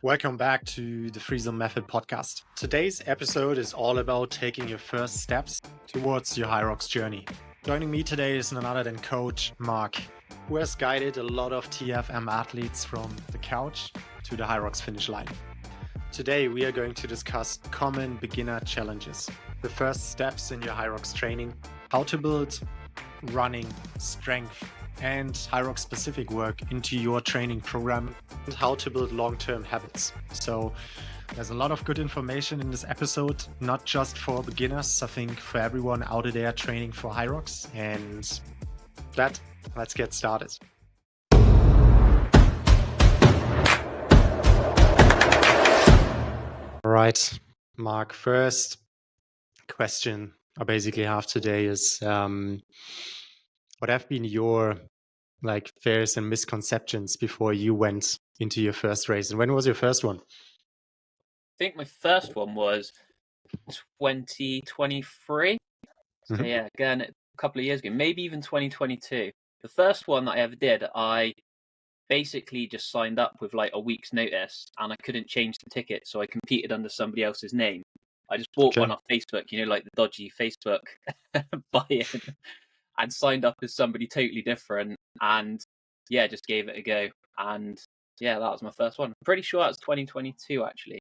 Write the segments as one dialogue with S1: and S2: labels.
S1: Welcome back to the Free Zone Method podcast. Today's episode is all about taking your first steps towards your Hyrox journey. Joining me today is none other than Coach Mark, who has guided a lot of TFM athletes from the couch to the Hyrox finish line. Today we are going to discuss common beginner challenges, the first steps in your Hyrox training, how to build running, strength, and Hyrox specific work into your training program, and how to build long-term habits. So there's a lot of good information in this episode, not just for beginners, I think for everyone out there training for Hyrox. And that, let's get started. All right, Mark, first question I basically have today is what have been your fears and misconceptions before you went into your first race? And when was your first one?
S2: I think my first one was 2023. So yeah, again, a couple of years ago, maybe even 2022. The first one that I ever did, I basically just signed up with like a week's notice and I couldn't change the ticket. So I competed under somebody else's name. I just bought one off Facebook, like the dodgy Facebook buy-in, and signed up as somebody totally different. And yeah, just gave it a go. And yeah, that was my first one. I'm pretty sure that was 2022, actually.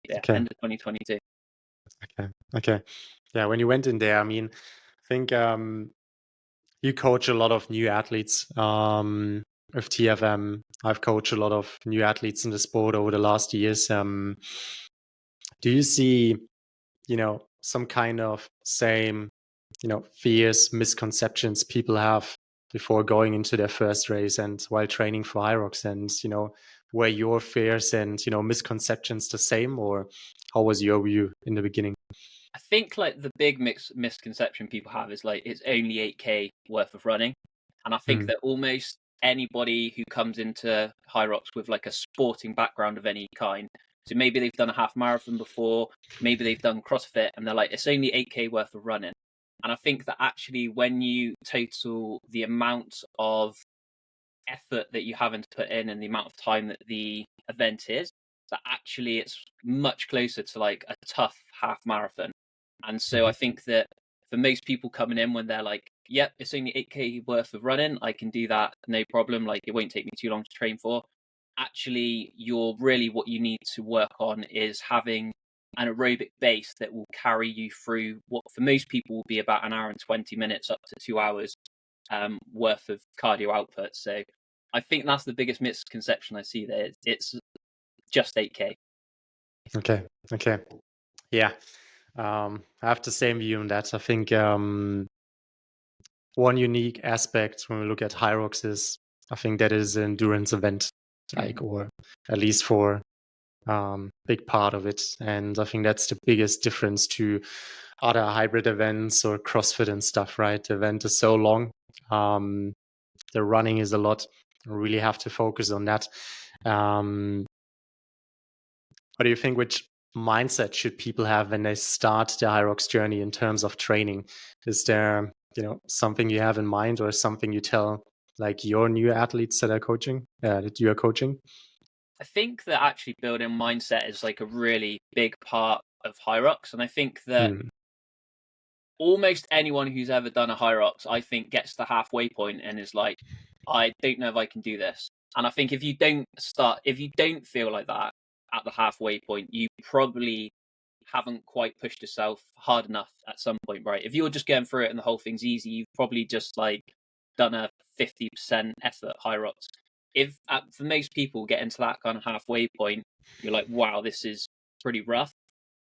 S2: Yeah, end of 2022.
S1: Okay. Yeah, when you went in there, I think you coach a lot of new athletes with TFM. I've coached a lot of new athletes in the sport over the last years. Do you see, some kind of same, fears, misconceptions people have before going into their first race and while training for Hyrox? And, were your fears and, misconceptions the same, or how was your view in the beginning?
S2: I think like the big misconception people have is like it's only 8K worth of running. And I think that almost anybody who comes into Hyrox with like a sporting background of any kind, so maybe they've done a half marathon before, maybe they've done CrossFit, and they're like, it's only 8K worth of running. And I think that actually when you total the amount of effort that you having to put in and the amount of time that the event is, that actually it's much closer to like a tough half marathon. And so I think that for most people coming in when they're like, yep, it's only 8K worth of running, I can do that, no problem. Like it won't take me too long to train for. Actually, what you need to work on is having an aerobic base that will carry you through what for most people will be about an hour and 20 minutes up to 2 hours worth of cardio output. So I think that's the biggest misconception I see there. It's just 8K.
S1: Okay. Yeah. I have the same view on that. I think one unique aspect when we look at Hyrox is I think that is an endurance event, or at least for big part of it. And I think that's the biggest difference to other hybrid events or CrossFit and stuff, right? The event is so long. The running is a lot. You really have to focus on that. What do you think, which mindset should people have when they start their Hyrox journey in terms of training? Is there, something you have in mind or something you tell like your new athletes that you are coaching?
S2: I think that actually building mindset is like a really big part of Hyrox. And I think that almost anyone who's ever done a Hyrox, I think, gets the halfway point and is like, I don't know if I can do this. And I think if you don't feel like that at the halfway point, you probably haven't quite pushed yourself hard enough at some point, right? If you're just going through it and the whole thing's easy, you've probably just like done a 50% effort Hyrox. If for most people getting to that kind of halfway point, you're like, wow, this is pretty rough.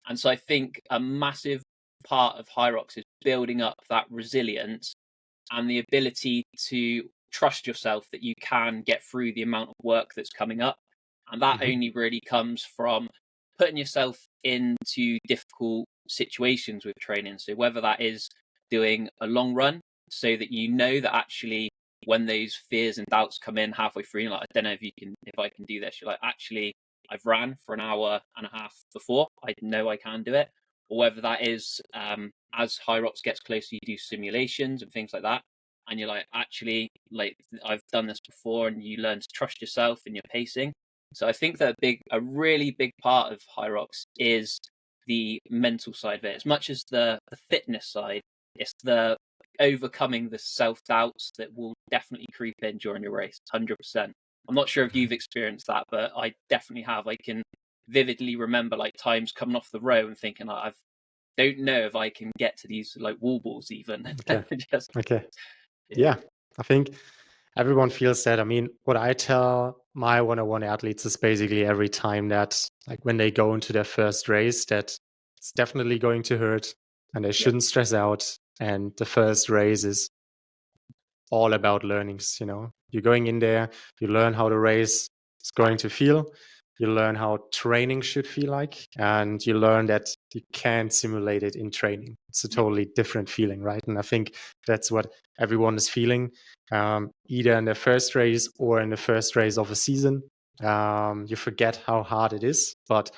S2: And so I think a massive part of Hyrox is building up that resilience and the ability to trust yourself that you can get through the amount of work that's coming up. And that only really comes from putting yourself into difficult situations with training. So whether that is doing a long run so that you know that actually when those fears and doubts come in halfway through, you're like, I don't know if I can do this. You're like, actually, I've ran for an hour and a half before. I know I can do it. Or whether that is as Hyrox gets closer, you do simulations and things like that. And you're like, actually, like I've done this before, and you learn to trust yourself and your pacing. So I think that a really big part of Hyrox is the mental side of it. As much as the fitness side, it's the overcoming the self doubts that will definitely creep in during your race, 100%. I'm not sure if you've experienced that, but I definitely have. I can vividly remember like times coming off the row and thinking, I don't know if I can get to these like wall balls even.
S1: Okay.
S2: Just
S1: Okay.
S2: yeah,
S1: Yeah. I think everyone feels that. I mean, what I tell my one-on-one athletes is basically every time that, like, when they go into their first race, that it's definitely going to hurt and they
S2: yeah,
S1: shouldn't stress out. And the first race is all about learnings. You're going in there, you learn how the race is going to feel, you learn how training should feel like, and you learn that you can't simulate it in training. It's a
S2: mm,
S1: totally different feeling, right? And I think that's what everyone is feeling, either in the first race or in the first race of a season. You forget how hard it is, but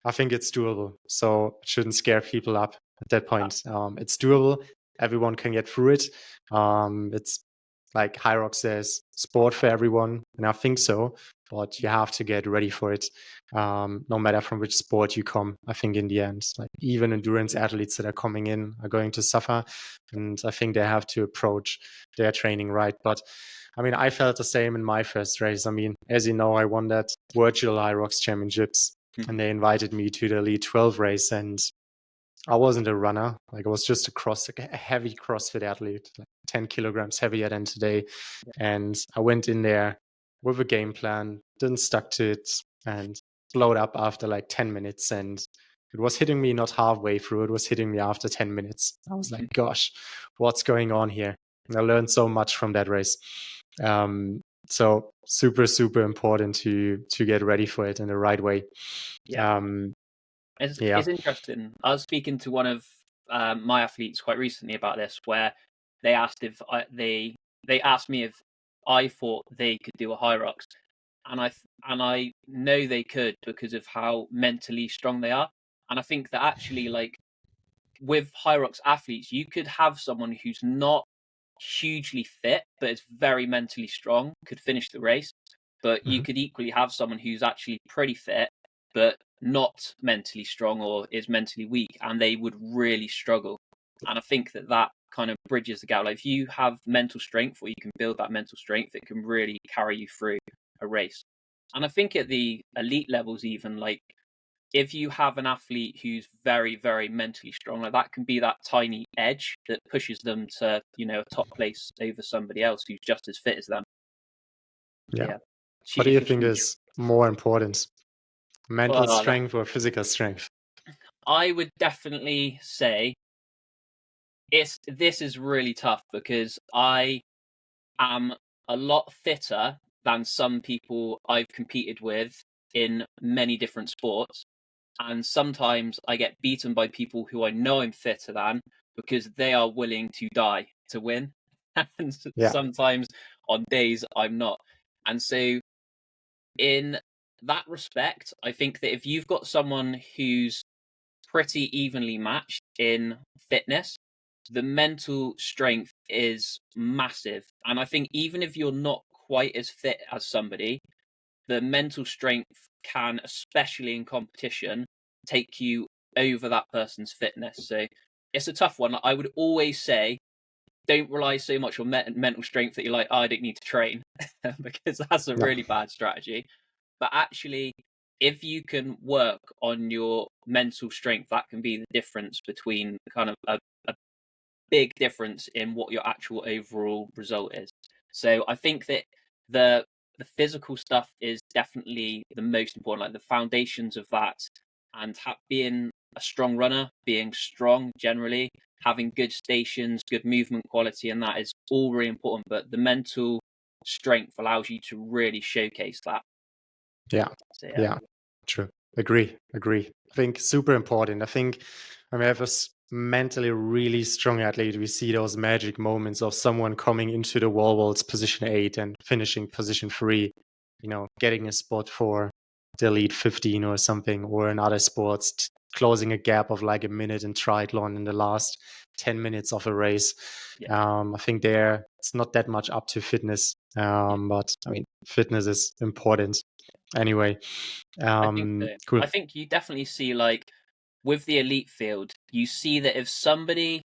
S1: I think it's doable, so it shouldn't scare people up at that point. It's doable. Everyone can get through it. It's like Hyrox says, sport for everyone, and I think so. But you have to get ready for it, no matter from which sport you come. I think in the end, like, even endurance athletes that are coming in are going to suffer, and I think they have to approach their training right. But I mean, I felt the same in my first race. I mean, as you know, I won that virtual Hyrox championships,
S2: mhm,
S1: and they invited me to the Elite 12 race, and I wasn't a runner. Like, I was just a heavy CrossFit athlete, like 10 kilograms heavier than today.
S2: yeah,
S1: And I went in there with a game plan, didn't stuck to it, and blowed up after like 10 minutes. And it was hitting me not halfway through, it was hitting me after 10 minutes. I was like,
S2: mhm,
S1: gosh, what's going on here? And I learned so much from that race. So super, super important to get ready for it in the right way.
S2: yeah.
S1: Um,
S2: It's
S1: yeah.
S2: interesting. I was speaking to one of my athletes quite recently about this, where they asked if they asked me if I thought they could do a Hyrox, and I know they could because of how mentally strong they are. And I think that actually, like with Hyrox athletes, you could have someone who's not hugely fit but is very mentally strong, could finish the race. But you
S1: Mhm.
S2: could equally have someone who's actually pretty fit but not mentally strong or is mentally weak, and they would really struggle. And I think that that kind of bridges the gap. Like if you have mental strength, or you can build that mental strength, it can really carry you through a race. And I think at the elite levels, even like if you have an athlete who's very, very mentally strong, like that can be that tiny edge that pushes them to, a top place over somebody else who's just as fit as them. So
S1: Yeah.
S2: yeah,
S1: What do
S2: it's
S1: you
S2: a
S1: think
S2: huge.
S1: is more important, mental
S2: Well,
S1: strength or physical strength?
S2: I would definitely say this is really tough because I am a lot fitter than some people I've competed with in many different sports. And sometimes I get beaten by people who I know I'm fitter than because they are willing to die to win. And
S1: Yeah.
S2: sometimes on days I'm not. And so, in that respect, I think that if you've got someone who's pretty evenly matched in fitness, the mental strength is massive. And I think even if you're not quite as fit as somebody, the mental strength can, especially in competition, take you over that person's fitness. So it's a tough one. I would always say don't rely so much on mental strength that you're like, oh, I don't need to train, because that's a
S1: No.
S2: really bad strategy. But actually, if you can work on your mental strength, that can be the difference between kind of a big difference in what your actual overall result is. So I think that the the physical stuff is definitely the most important, like the foundations of that, and being a strong runner, being strong generally, having good stations, good movement quality, and that is all really important. But the mental strength allows you to really showcase that.
S1: Yeah.
S2: So yeah,
S1: Yeah. True. Agree. Agree. I think super important. I think when we have mentally really strong athlete, we see those magic moments of someone coming into the wall vaults position 8 and finishing position 3, getting a spot for the elite 15 or something, or in other sports, closing a gap of like a minute in triathlon in the last 10 minutes of a race.
S2: yeah,
S1: I think there it's not that much up to fitness,
S2: yeah,
S1: but I mean, fitness is important. Anyway,
S2: I think so.
S1: cool.
S2: I think you definitely see, like, with the elite field, you see that if somebody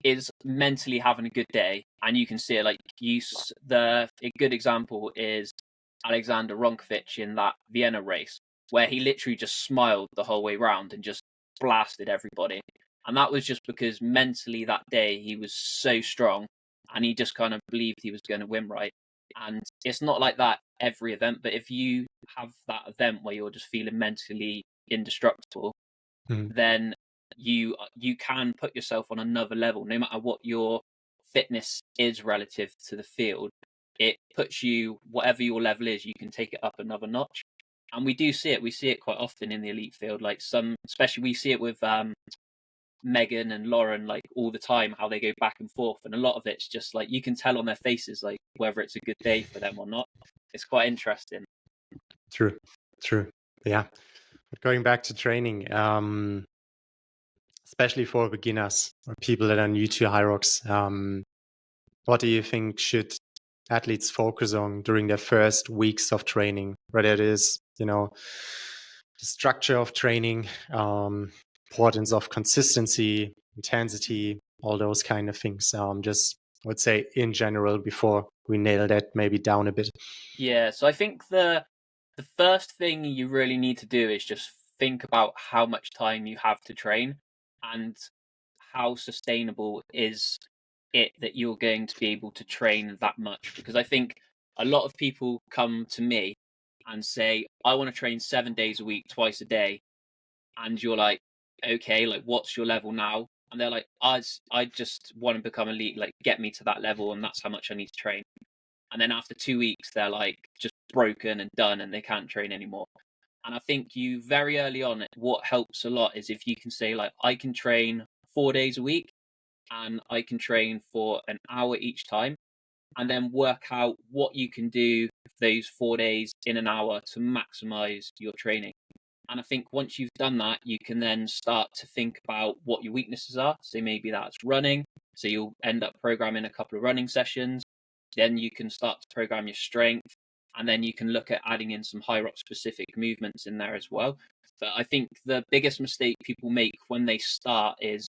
S2: is mentally having a good day, and you can see it, like, a good example is Alexander Ronkovic in that Vienna race, where he literally just smiled the whole way round and just blasted everybody. And that was just because mentally that day he was so strong, and he just kind of believed he was going to win, right? And it's not like that every event, but if you have that event where you're just feeling mentally indestructible,
S1: Mhm.
S2: then you can put yourself on another level, no matter what your fitness is relative to the field. It puts you, whatever your level is, you can take it up another notch. And we do see it. We see it quite often in the elite field. Like some, especially we see it with Megan and Lauren, like all the time, how they go back and forth. And a lot of it's just like you can tell on their faces, like whether it's a good day for them or not. It's quite interesting.
S1: True, true. Yeah. But going back to training, especially for beginners or people that are new to Hyrox, what do you think should athletes focus on during their first weeks of training? Whether it is, the structure of training, importance of consistency, intensity, all those kind of things. Just I would say in general before we nail that maybe down a bit.
S2: Yeah, so I think the first thing you really need to do is just think about how much time you have to train and how sustainable is it that you're going to be able to train that much. Because I think a lot of people come to me and say, I want to train 7 days a week, twice a day. And you're like, okay, like what's your level now? And they're like, I just want to become elite, like get me to that level, and that's how much I need to train. And then after 2 weeks, they're like just broken and done, and they can't train anymore. And I think you very early on, what helps a lot is if you can say, like, I can train 4 days a week and I can train for an hour each time, and then work out what you can do those 4 days in an hour to maximize your training. And I think once you've done that, you can then start to think about what your weaknesses are. So maybe that's running. So you'll end up programming a couple of running sessions. Then you can start to program your strength. And then you can look at adding in some Hyrox specific movements in there as well. But I think the biggest mistake people make when they start is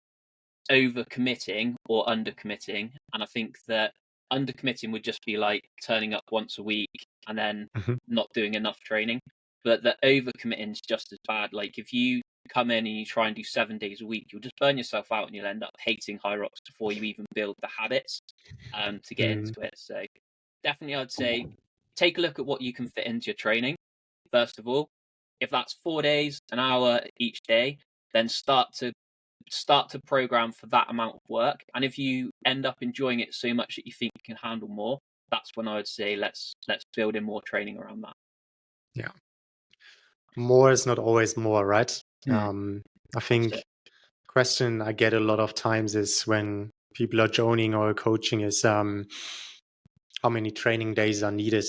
S2: overcommitting or undercommitting. And I think that undercommitting would just be like turning up once a week and then not doing enough training. But the overcommitting is just as bad. Like if you come in and you try and do 7 days a week, you'll just burn yourself out and you'll end up hating Hyrox before you even build the habits to get into it. So definitely I'd say take a look at what you can fit into your training, first of all. If that's 4 days, an hour each day, then start to program for that amount of work. And if you end up enjoying it so much that you think you can handle more, that's when I would say let's build in more training around that.
S1: Yeah. More is not always more, right? I
S2: That's
S1: think
S2: it.
S1: question I get a lot of times is when people are joining or coaching is how many training days are needed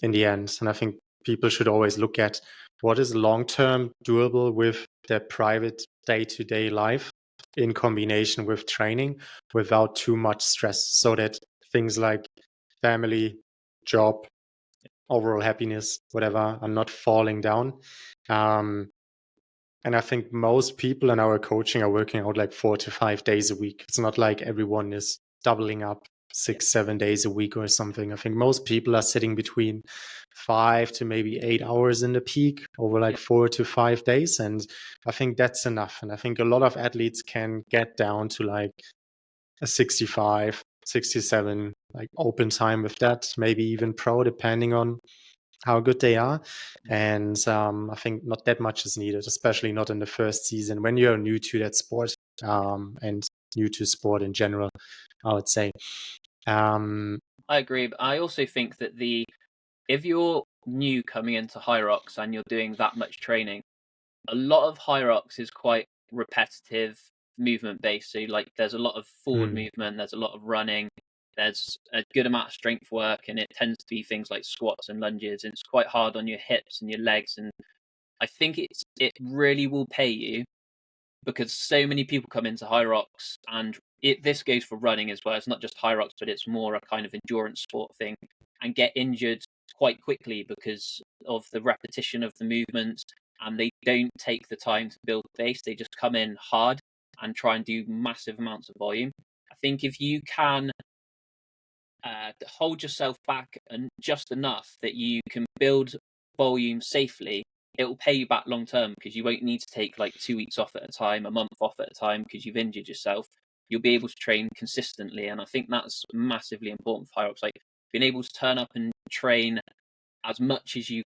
S1: in the end. And I think people should always look at what is long-term doable with their private day-to-day life in combination with training without too much stress, so that things like family, job, overall happiness, whatever, are not falling down. And I think most people in our coaching are working out like 4 to 5 days a week. It's not like everyone is doubling up
S2: Yeah.
S1: 6, 7 days a week or something. I think most people are sitting between 5 to maybe 8 hours in the peak over like
S2: Yeah.
S1: 4 to 5 days. And I think that's enough. And I think a lot of athletes can get down to like a 65, 67, like open time with that, maybe even pro, depending on how good they are. And I think not that much is needed, especially not in the first season when you're new to that sport and new to sport in general, I would say.
S2: I agree, but I also think that if you're new coming into Hyrox and you're doing that much training, a lot of Hyrox is quite repetitive movement based. So like there's a lot of forward movement, there's a lot of running, there's a good amount of strength work, and it tends to be things like squats and lunges, and it's quite hard on your hips and your legs. And I think it really will pay you, because so many people come into Hyrox, and this goes for running as well. It's not just Hyrox, but it's more a kind of endurance sport thing, and get injured quite quickly because of the repetition of the movements, and they don't take the time to build base. They just come in hard and try and do massive amounts of volume. I think if you can hold yourself back and just enough that you can build volume safely, it will pay you back long term, because you won't need to take like 2 weeks off at a time, a month off at a time because you've injured yourself. You'll be able to train consistently, and I think that's massively important for Hyrox. Like being able to turn up and train as much as you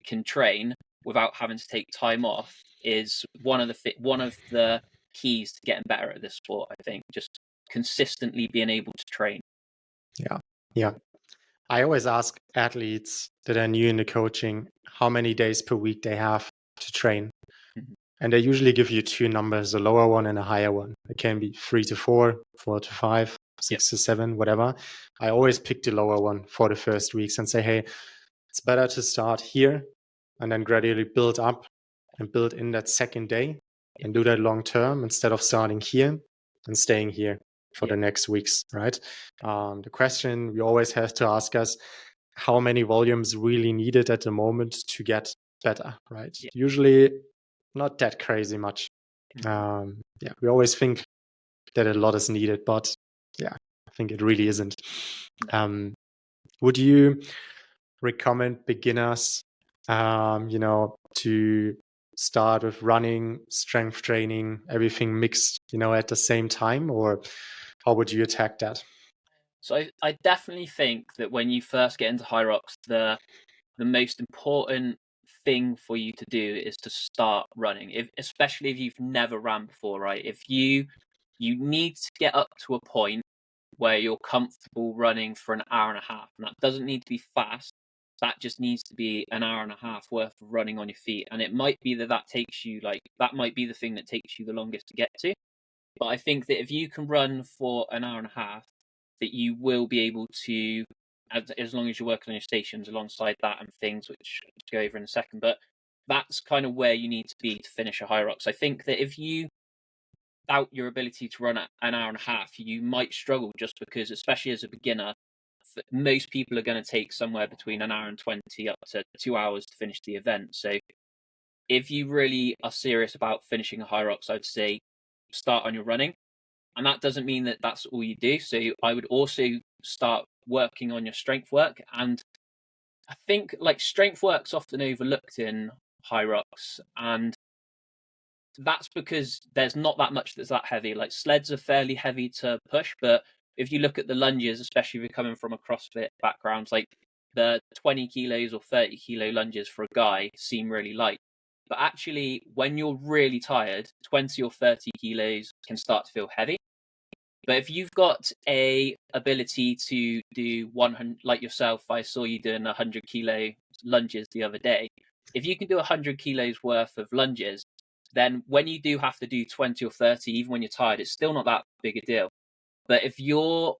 S2: can train without having to take time off is one of the keys to getting better at this sport. I think just consistently being able to train.
S1: Yeah. I always ask athletes that are new in the coaching how many days per week they have to train.
S2: Mhm.
S1: And they usually give you two numbers, a lower one and a higher one. It can be 3 to 4, 4 to 5, 6 to 7, whatever. I always pick the lower one for the first weeks and say, hey, it's better to start here and then gradually build up and build in that second day and do that long term instead of starting here and staying here for the next weeks, right? The question we always have to ask us, how many volumes really needed at the moment to get better, right? Usually not that crazy much. We always think that a lot is needed, but I think it really isn't. Would you recommend beginners, to start with running, strength training, everything mixed, at the same time, or how would you attack that?
S2: So I definitely think that when you first get into Hyrox, the most important thing for you to do is to start running. Especially if you've never ran before, right? If you need to get up to a point where you're comfortable running for an hour and a half, and that doesn't need to be fast. That just needs to be an hour and a half worth of running on your feet, and it might be that takes you that might be the thing that takes you the longest to get to. But I think that if you can run for an hour and a half, that you will be able to, as long as you're working on your stations alongside that and things, which I'll go over in a second. But that's kind of where you need to be to finish a Hyrox. I think that if you doubt your ability to run an hour and a half, you might struggle, just because, especially as a beginner, most people are going to take somewhere between an hour and 20 up to 2 hours to finish the event. So if you really are serious about finishing a Hyrox, I'd say start on your running. And that doesn't mean that that's all you do. So I would also start working on your strength work. And I think like strength work's often overlooked in Hyrox, and that's because there's not that much that's that heavy. Like sleds are fairly heavy to push, but if you look at the lunges, especially if you're coming from a CrossFit background, like the 20 kilos or 30 kilo lunges for a guy seem really light. But actually, when you're really tired, 20 or 30 kilos can start to feel heavy. But if you've got a ability to do 100, like yourself, I saw you doing 100 kilo lunges the other day. If you can do 100 kilos worth of lunges, then when you do have to do 20 or 30, even when you're tired, it's still not that big a deal. But if your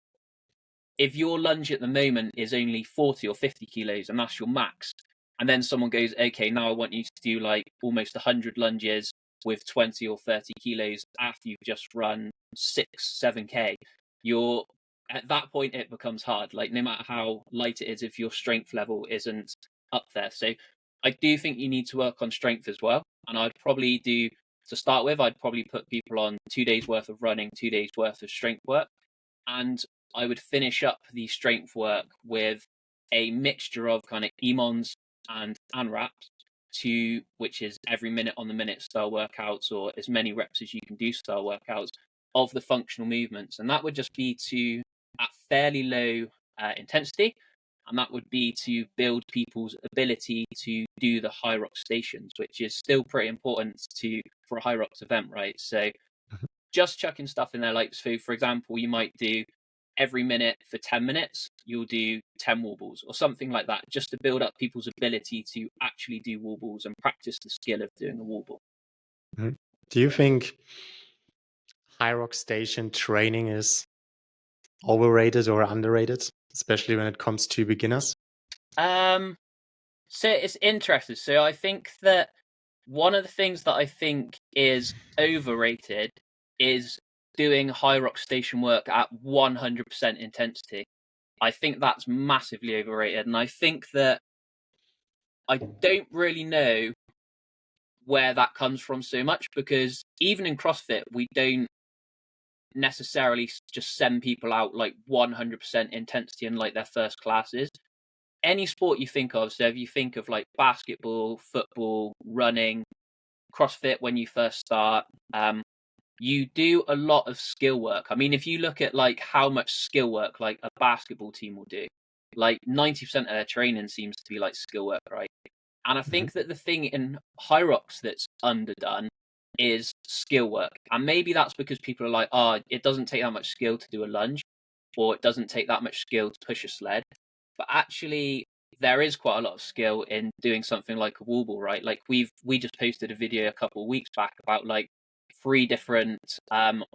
S2: lunge at the moment is only 40 or 50 kilos and that's your max, and then someone goes, okay, now I want you to do like almost 100 lunges with 20 or 30 kilos after you've just run 7K, you're at that point, it becomes hard. Like no matter how light it is, if your strength level isn't up there. So I do think you need to work on strength as well. And I'd probably do, to start with, I'd probably put people on 2 days worth of running, 2 days worth of strength work. And I would finish up the strength work with a mixture of kind of EMONs and ANRAPs, which is every minute on the minute style workouts, or as many reps as you can do style workouts of the functional movements. And that would just be at fairly low intensity. And that would be to build people's ability to do the Hyrox stations, which is still pretty important for a Hyrox event, right? So just chucking stuff in there, like, so for example, you might do every minute for 10 minutes, you'll do 10 wall balls or something like that, just to build up people's ability to actually do wall balls and practice the skill of doing a wall ball.
S1: Mm-hmm. Do you think Hyrox station training is overrated or underrated, especially when it comes to beginners?
S2: So it's interesting. So I think that one of the things that I think is overrated is doing Hyrox station work at 100% intensity. I think that's massively overrated. And I think that I don't really know where that comes from so much, because even in CrossFit, we don't necessarily just send people out like 100% intensity in like their first classes. Any sport you think of, so if you think of like basketball, football, running, CrossFit, when you first start, you do a lot of skill work. I mean, if you look at like how much skill work like a basketball team will do, like 90% of their training seems to be like skill work, right? And I think that the thing in Hyrox that's underdone is skill work. And maybe that's because people are like, oh, it doesn't take that much skill to do a lunge, or it doesn't take that much skill to push a sled. But actually, there is quite a lot of skill in doing something like a wall ball, right? Like we just posted a video a couple of weeks back about like 3 different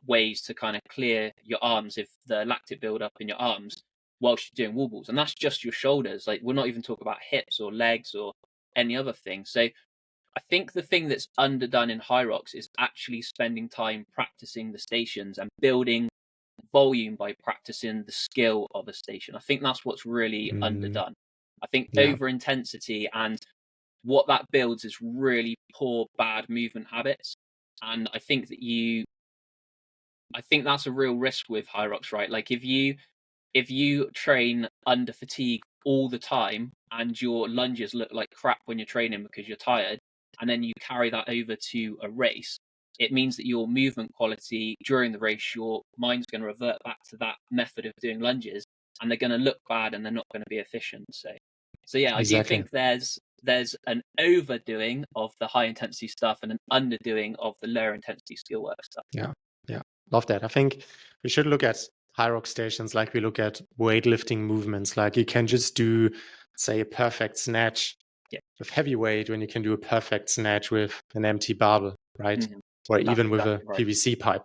S2: ways to kind of clear your arms if the lactic build up in your arms whilst you're doing wall balls, and that's just your shoulders. Like we're not even talking about hips or legs or any other thing. So I think the thing that's underdone in Hyrox is actually spending time practicing the stations and building volume by practicing the skill of a station. I think that's what's really underdone. I think
S1: Yeah.
S2: over intensity, and what that builds is really poor, bad movement habits. And I think that's a real risk with Hyrox, right? Like if you train under fatigue all the time and your lunges look like crap when you're training because you're tired, and then you carry that over to a race, it means that your movement quality during the race, your mind's going to revert back to that method of doing lunges, and they're going to look bad and they're not going to be efficient. So yeah, I do
S1: Exactly.
S2: think there's an overdoing of the high intensity stuff and an underdoing of the lower intensity skill work stuff.
S1: Yeah. Yeah. Love that. I think we should look at Hyrox stations like we look at weightlifting movements. Like you can just do, say, a perfect snatch
S2: Yeah.
S1: with heavy weight when you can do a perfect snatch with an empty barbell, right?
S2: Mm-hmm.
S1: Or
S2: That's
S1: even with a
S2: exactly right.
S1: PVC pipe.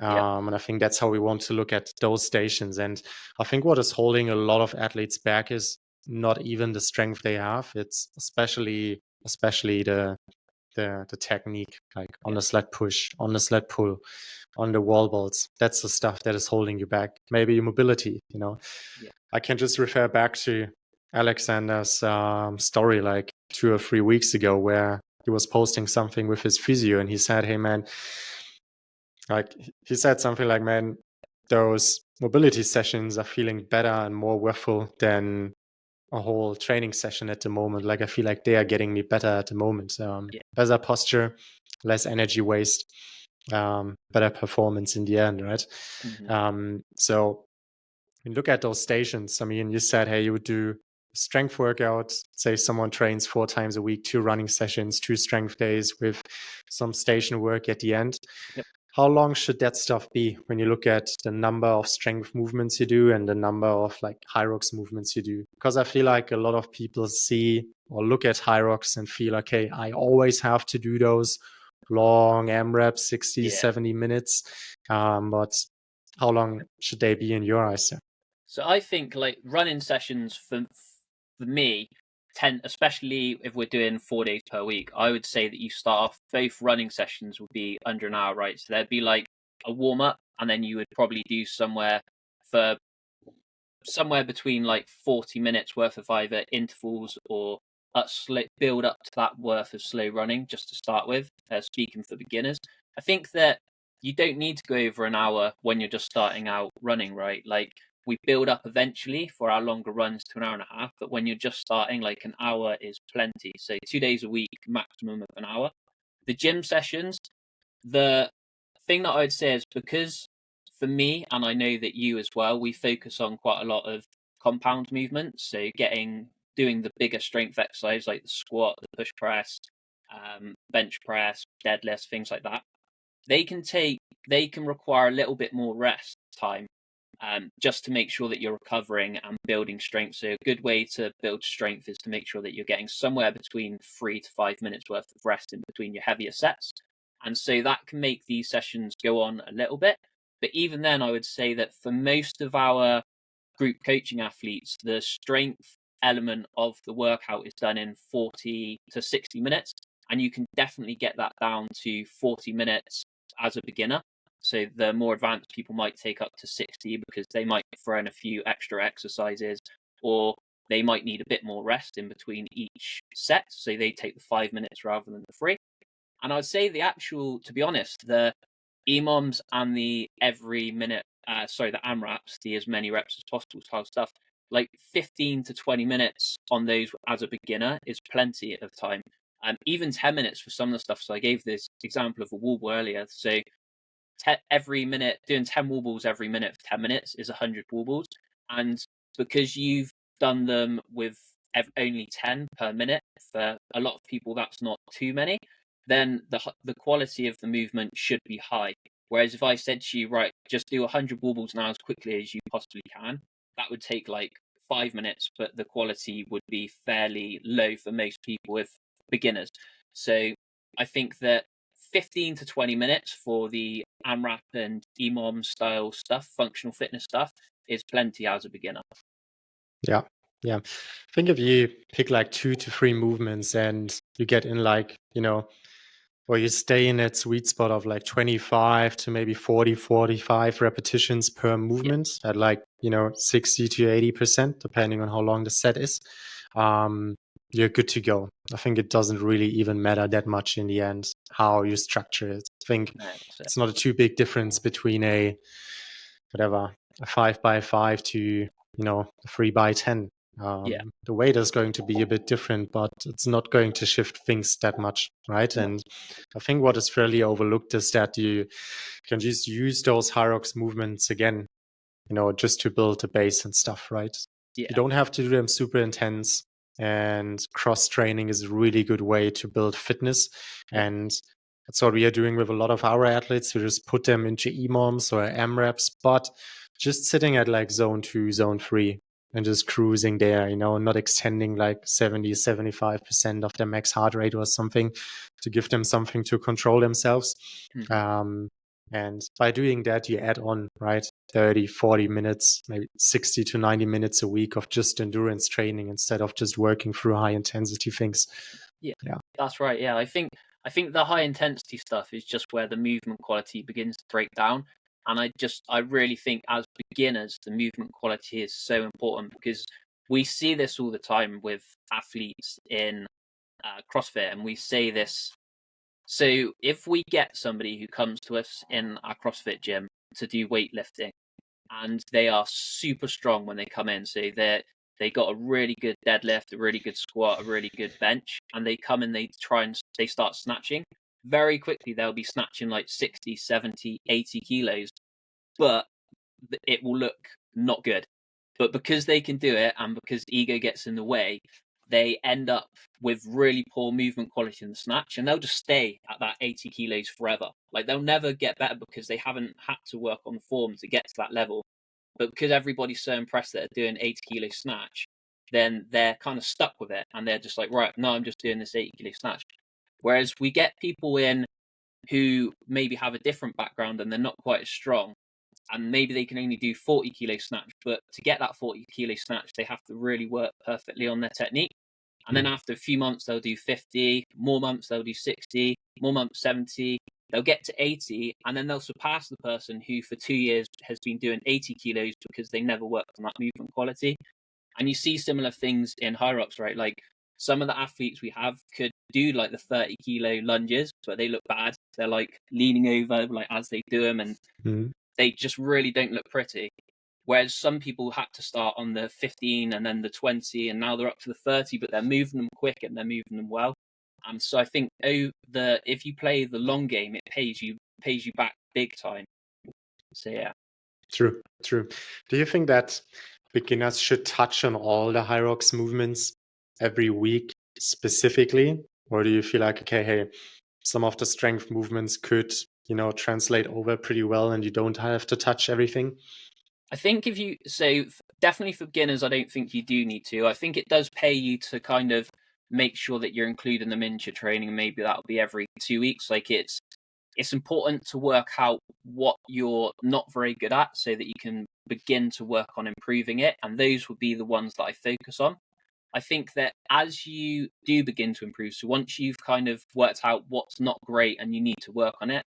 S2: Yeah.
S1: And I think that's how we want to look at those stations. And I think what is holding a lot of athletes back is not even the strength they have. It's especially the technique, like on
S2: Yeah.
S1: the sled push, on the sled pull, on the wall balls. That's the stuff that is holding you back. Maybe your mobility,
S2: Yeah.
S1: I can just refer back to Alexander's story like 2 or 3 weeks ago, where he was posting something with his physio and he said, hey man, like he said something like, man, those mobility sessions are feeling better and more worthwhile than a whole training session at the moment. Like I feel like they are getting me better at the moment.
S2: Yeah.
S1: Better posture, less energy waste, better performance in the end, right?
S2: Mm-hmm.
S1: So when you look at those stations, I mean, you said, hey, you would do strength workouts. Say someone trains 4 times a week, 2 running sessions, 2 strength days with some station work at the end.
S2: Yep.
S1: How long should that stuff be when you look at the number of strength movements you do and the number of like Hyrox movements you do? Because I feel like a lot of people see or look at Hyrox and feel, okay, I always have to do those long AMRAPs, 60,
S2: Yeah.
S1: 70 minutes. But how long should they be in your eyes?
S2: So I think like running sessions for me especially if we're doing 4 days per week, I would say that you start off, both running sessions would be under an hour, right? So there'd be like a warm up, and then you would probably do somewhere between like 40 minutes worth of either intervals or build up to that worth of slow running just to start with, speaking for beginners. I think that you don't need to go over an hour when you're just starting out running, right? Like we build up eventually for our longer runs to an hour and a half, but when you're just starting, like an hour is plenty. So 2 days a week, maximum of an hour. The gym sessions, the thing that I would say is, because for me, and I know that you as well, we focus on quite a lot of compound movements. So doing the bigger strength exercise like the squat, the push press, bench press, deadlifts, things like that. They can require a little bit more rest time, just to make sure that you're recovering and building strength. So a good way to build strength is to make sure that you're getting somewhere between 3 to 5 minutes worth of rest in between your heavier sets. And so that can make these sessions go on a little bit. But even then, I would say that for most of our group coaching athletes, the strength element of the workout is done in 40 to 60 minutes. And you can definitely get that down to 40 minutes as a beginner. So the more advanced people might take up to 60 because they might throw in a few extra exercises, or they might need a bit more rest in between each set. So they take the 5 minutes rather than the 3. And I'd say to be honest, the EMOMs and the every minute, the AMRAPs, the as many reps as possible style stuff, like 15 to 20 minutes on those as a beginner is plenty of time. Even 10 minutes for some of the stuff. So I gave this example of a wall ball earlier. So every minute, doing 10 wall balls every minute for 10 minutes is 100 wall balls. And because you've done them with only 10 per minute, for a lot of people, that's not too many, then the quality of the movement should be high. Whereas if I said to you, right, just do 100 wall balls now as quickly as you possibly can, that would take like 5 minutes, but the quality would be fairly low for most people with beginners. So I think that 15 to 20 minutes for the AMRAP and EMOM style stuff, functional fitness stuff, is plenty as a beginner.
S1: Yeah. Yeah. I think if you pick like 2 to 3 movements and you get in like, or you stay in that sweet spot of like 25 to maybe 40, 45 repetitions per movement at like, 60 to 80%, depending on how long the set is, you're good to go. I think it doesn't really even matter that much in the end how you structure it. I think it's not a too big difference between a 5x5 to, a 3x10. The weight is going to be a bit different, but it's not going to shift things that much, right?
S2: No.
S1: And I think what is fairly overlooked is that you can just use those Hyrox movements again, just to build a base and stuff, right?
S2: Yeah.
S1: You don't have to do them super intense, and cross training is a really good way to build fitness. And that's what we are doing with a lot of our athletes. We just put them into EMOMs or AMRAPs, but just sitting at like zone 2, zone 3, and just cruising there, not extending like 70, 75% of their max heart rate or something, to give them something to control themselves. And by doing that, you add on, right, 30, 40 minutes, maybe 60 to 90 minutes a week of just endurance training instead of just working through high intensity things.
S2: Yeah, that's right. Yeah, I think the high intensity stuff is just where the movement quality begins to break down. And I really think as beginners, the movement quality is so important, because we see this all the time with athletes in CrossFit, and we say this. So if we get somebody who comes to us in our CrossFit gym to do weightlifting, and they are super strong when they come in, so they got a really good deadlift, a really good squat, a really good bench, and they come and they start snatching, very quickly they'll be snatching like 60, 70, 80 kilos, but it will look not good. But because they can do it, and because ego gets in the way, they end up with really poor movement quality in the snatch, and they'll just stay at that 80 kilos forever. Like, they'll never get better because they haven't had to work on form to get to that level. But because everybody's so impressed that they're doing 80 kilo snatch, then they're kind of stuck with it, and they're just like, right, no, I'm just doing this 80 kilo snatch. Whereas we get people in who maybe have a different background and they're not quite as strong, and maybe they can only do 40 kilo snatch, but to get that 40 kilo snatch, they have to really work perfectly on their technique. And then after a few months, they'll do 50, more months, they'll do 60, more months, 70, they'll get to 80, and then they'll surpass the person who for 2 years has been doing 80 kilos because they never worked on that movement quality. And you see similar things in Hyrox, right? Like, some of the athletes we have could do like the 30 kilo lunges, but they look bad. They're like leaning over like as they do them, and they just really don't look pretty. Whereas some people had to start on the 15 and then the 20, and now they're up to the 30, but they're moving them quick and they're moving them well. And so I think if you play the long game, it pays you back big time. So yeah.
S1: True. Do you think that beginners should touch on all the Hyrox movements every week specifically? Or do you feel like, okay, hey, some of the strength movements could, translate over pretty well and you don't have to touch everything?
S2: I think definitely for beginners, I don't think you do need to. I think it does pay you to kind of make sure that you're including them into your training, and maybe that'll be every 2 weeks. Like, it's important to work out what you're not very good at so that you can begin to work on improving it, and those would be the ones that I focus on. I think that as you do begin to improve, so once you've kind of worked out what's not great and you need to work on it,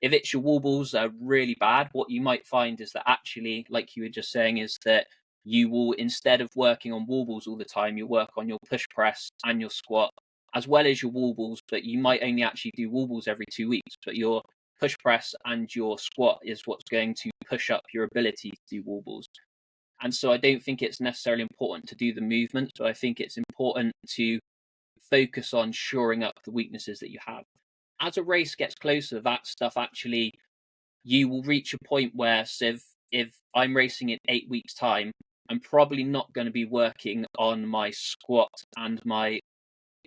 S2: if it's your wall balls that are really bad, what you might find is that actually, like you were just saying, is that you will, instead of working on wall balls all the time, you'll work on your push press and your squat as well as your wall balls, but you might only actually do wall balls every 2 weeks, but your push press and your squat is what's going to push up your ability to do wall balls. And so I don't think it's necessarily important to do the movement, but I think it's important to focus on shoring up the weaknesses that you have. As a race gets closer, that stuff actually, you will reach a point where, so if I'm racing in 8 weeks' time, I'm probably not going to be working on my squat and my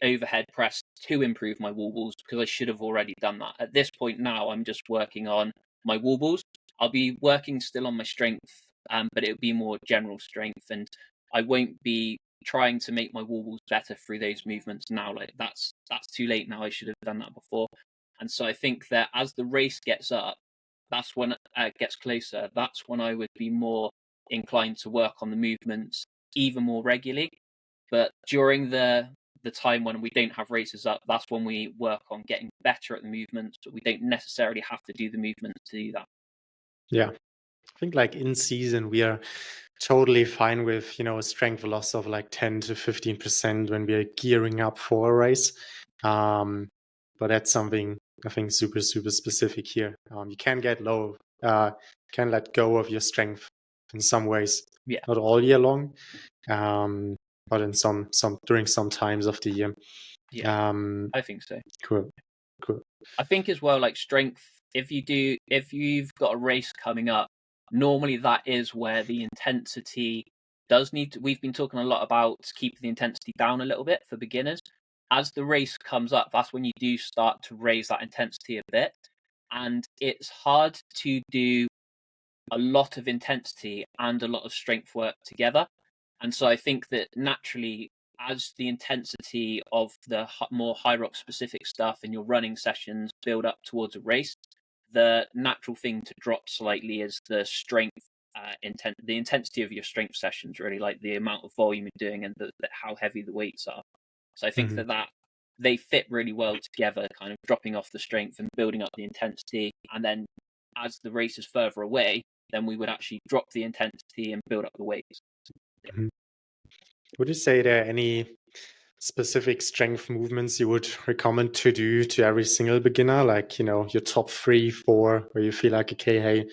S2: overhead press to improve my wall balls, because I should have already done that. At this point now, I'm just working on my wall balls. I'll be working still on my strength, but it'll be more general strength, and I won't be trying to make my wall balls better through those movements now. Like that's too late now. I should have done that before. And so I think that as the race gets up, that's when it gets closer. That's when I would be more inclined to work on the movements even more regularly. But during the time when we don't have races up, that's when we work on getting better at the movements, but we don't necessarily have to do the movements to do that.
S1: Yeah. I think like in season, we are totally fine with, a strength loss of like 10 to 15% when we are gearing up for a race. But that's something I think super, super specific here. You can get low, can let go of your strength in some ways, not all year long, but in some during some times of the year.
S2: I think so.
S1: Cool.
S2: I think as well, like strength, if you've got a race coming up, normally that is where the intensity does need to, we've been talking a lot about keeping the intensity down a little bit for beginners. As the race comes up, that's when you do start to raise that intensity a bit. And it's hard to do a lot of intensity and a lot of strength work together. And so I think that naturally, as the intensity of the more Hyrox specific stuff in your running sessions build up towards a race, the natural thing to drop slightly is the strength the intensity of your strength sessions, really, like the amount of volume you're doing and how heavy the weights are. So I think that they fit really well together, kind of dropping off the strength and building up the intensity. And then as the race is further away, then we would actually drop the intensity and build up the weights.
S1: Mm-hmm. Would you say there are any specific strength movements you would recommend to do to every single beginner? Like, your top 3, 4, where you feel like, okay, hey,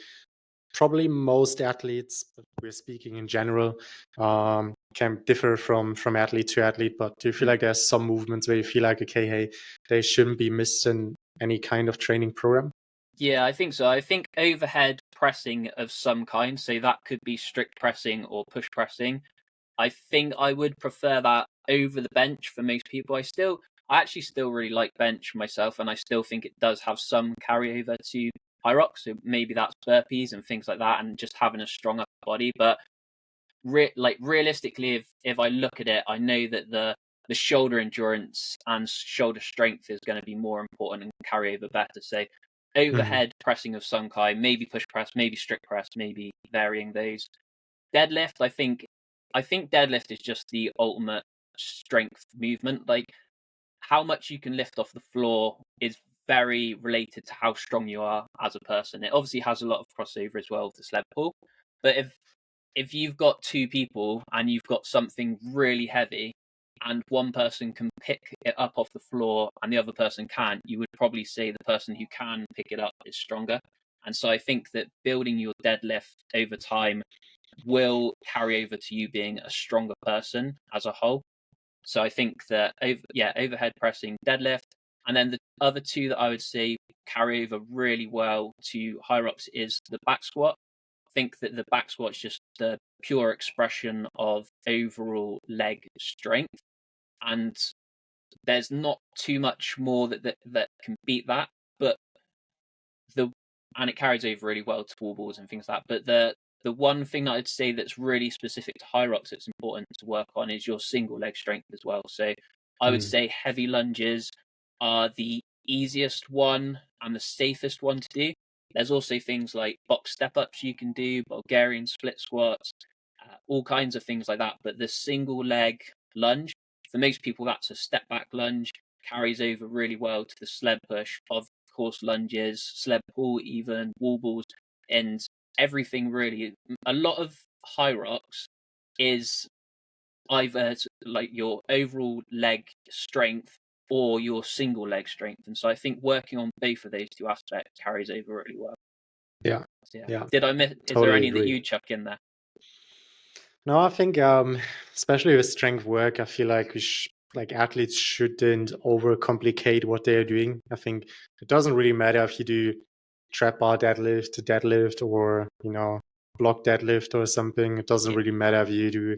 S1: probably most athletes, but we're speaking in general, can differ from athlete to athlete. But do you feel like there's some movements where you feel like, okay, hey, they shouldn't be missed in any kind of training program?
S2: Yeah, I think so. I think overhead pressing of some kind, so that could be strict pressing or push pressing. I think I would prefer that over the bench for most people. I actually still really like bench myself, and I still think it does have some carryover to Hyrox. So maybe that's burpees and things like that, and just having a strong upper body. But realistically, if I look at it, I know that the shoulder endurance and shoulder strength is going to be more important and carry over better. So overhead pressing of some kind, maybe push press, maybe strict press, maybe varying those. Deadlift, I think deadlift is just the ultimate strength movement. Like how much you can lift off the floor is very related to how strong you are as a person. It obviously has a lot of crossover as well with the sled pull. But if you've got two people and you've got something really heavy and one person can pick it up off the floor and the other person can't, you would probably say the person who can pick it up is stronger. And so I think that building your deadlift over time will carry over to you being a stronger person as a whole. So I think that overhead pressing, deadlift, and then the other two that I would say carry over really well to Hyrox is the back squat. I think that the back squat is just the pure expression of overall leg strength, and there's not too much more that can beat that. But and it carries over really well to wall balls and things like that. But the one thing that I'd say that's really specific to Hyrox that's important to work on is your single leg strength as well. So I would say heavy lunges are the easiest one and the safest one to do. There's also things like box step ups you can do, Bulgarian split squats, all kinds of things like that. But the single leg lunge, for most people, that's a step back lunge, carries over really well to the sled push of course, lunges, sled pull, even wall balls, and everything really. A lot of Hyrox is either like your overall leg strength or your single leg strength. And so I think working on both of those two aspects carries over really well.
S1: Yeah.
S2: So,
S1: Yeah.
S2: Did I miss? Is there
S1: Totally
S2: any that
S1: agree.
S2: you chuck in there?
S1: No, I think especially with strength work, I feel like like athletes shouldn't overcomplicate what they're doing. I think it doesn't really matter if you do trap bar deadlift, or block deadlift or something. It doesn't really matter if you do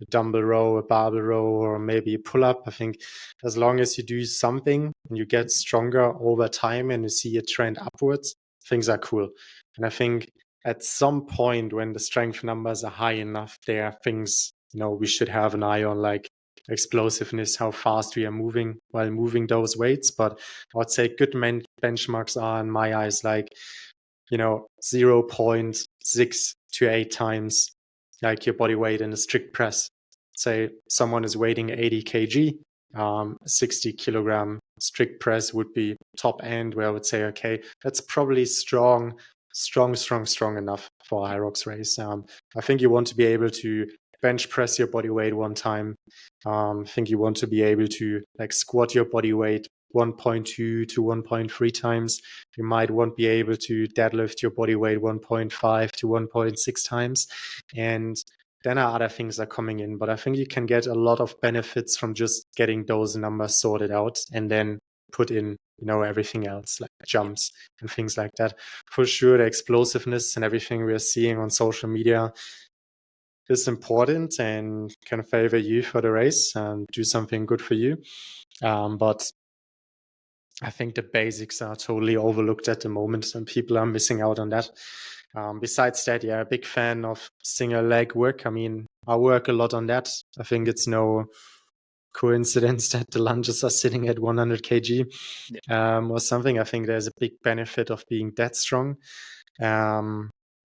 S1: a dumbbell row, a barbell row, or maybe a pull up. I think as long as you do something and you get stronger over time and you see a trend upwards, things are cool. And I think at some point when the strength numbers are high enough, there are things we should have an eye on, like explosiveness, how fast we are moving while moving those weights. But I would say good benchmarks are, in my eyes, like 0.6 to 8 times like your body weight in a strict press. Say someone is weighing 80 kg, 60 kilogram strict press would be top end, where I would say, okay, that's probably strong enough for a Hyrox race. I think you want to be able to bench press your body weight one time. I think you want to be able to like squat your body weight 1.2 to 1.3 times. You might won't be able to deadlift your body weight 1.5 to 1.6 times. And then other things are coming in. But I think you can get a lot of benefits from just getting those numbers sorted out and then put in everything else, like jumps and things like that. For sure, the explosiveness and everything we're seeing on social media is important and can favor you for the race and do something good for you. But I think the basics are totally overlooked at the moment, and people are missing out on that. Besides that, yeah, a big fan of single leg work. I mean, I work a lot on that. I think it's no coincidence that the lunges are sitting at 100 kg or something. I think there's a big benefit of being that strong.